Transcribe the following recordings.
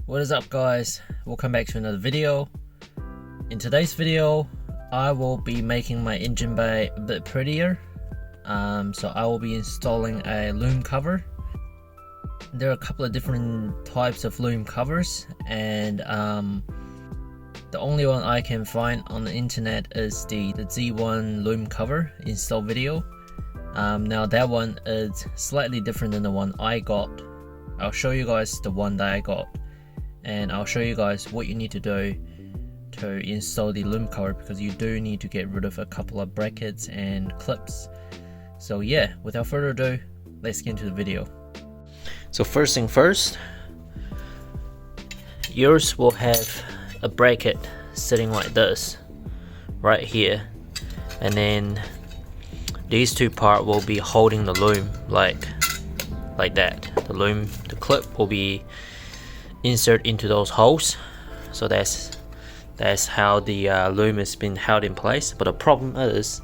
What is up, guys? Welcome back to another video. In today's video I will be making my engine bay a bit prettier. So I will be installing a loom cover. There are a couple of different types of loom covers, and the only one I can find on the internet is the Z1 loom cover install video. Now that one is slightly different than the one I got. I'll show you guys the one that I got, and I'll show you guys what you need to do to install the loom cover, because you do need to get rid of a couple of brackets and clips. So yeah, without further ado, let's get into the video. So first thing first, yours will have a bracket sitting like this right here, and then these two parts will be holding the loom like that. The clip will be insert into those holes. So that's how the loom has been held in place. But the problem is,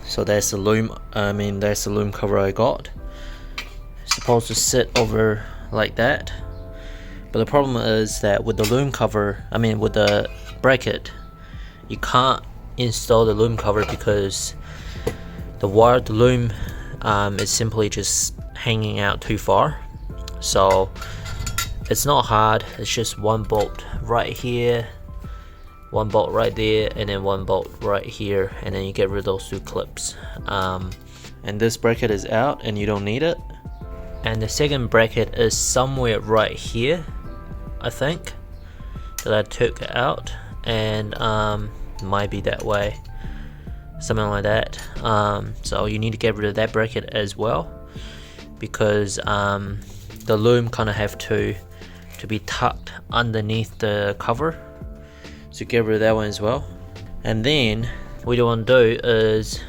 so that's the loom. That's the loom cover I got. It's supposed to sit over like that. But the problem is that with the loom cover, with the bracket, you can't install the loom cover because the loom is simply just hanging out too far. So it's not hard, it's just one bolt right here, one bolt right there, and then one bolt right here, and then you get rid of those two clips. And this bracket is out and you don't need it. And the second bracket is somewhere right here, I think, that I took out, and might be that way, something like that. So you need to get rid of that bracket as well, because the loom kind of have to be tucked underneath the cover, so get rid of that one as well. And then what you want to do is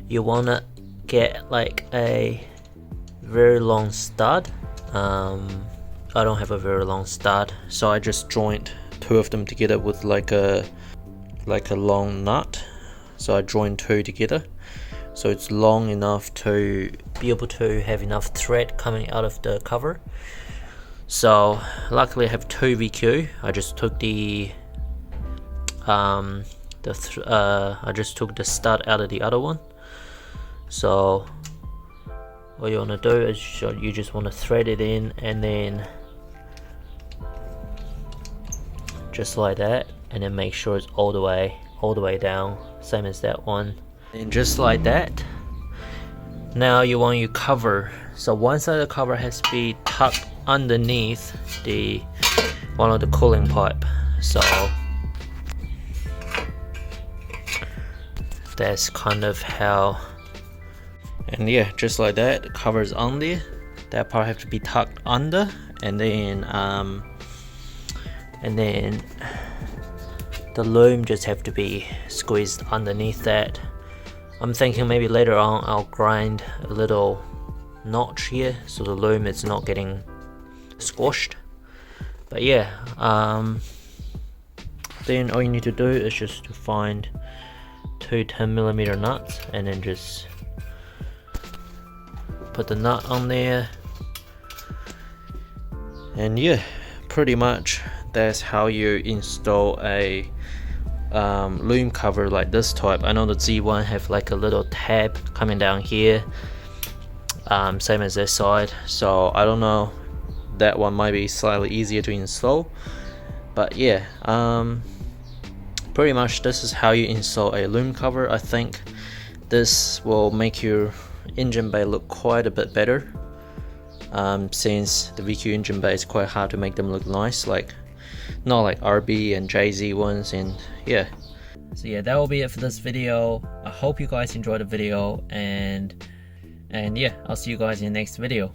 you want to get like a very long stud. I don't have a very long stud, so I just joined two of them together with like a long nut. So I joined two together, so it's long enough to be able to have enough thread coming out of the cover. So luckily I have two VQ. I just took I just took the stud out of the other one. So what you want to do is you just want to thread it in, and then just like that, and then make sure it's all the way down, same as that one, and just like that. Now you want your cover, so one side of the cover has to be tucked underneath one of the cooling pipe. So that's kind of how, and yeah, just like that, the cover is on there. That part have to be tucked under, and then the loom just have to be squeezed underneath that. I'm thinking maybe later on I'll grind a little notch here so the loom is not getting squashed. But yeah, then all you need to do is just to find two 10mm nuts, and then just put the nut on there. And yeah, pretty much that's how you install a loom cover like this type. I know the Z1 have like a little tab coming down here, same as this side, so I don't know, that one might be slightly easier to install. But yeah, pretty much this is how you install a loom cover. I think this will make your engine bay look quite a bit better, since the VQ engine bay is quite hard to make them look nice, like not like RB and JZ ones. And yeah, so yeah, that will be it for this video. I hope you guys enjoyed the video, and yeah, I'll see you guys in the next video.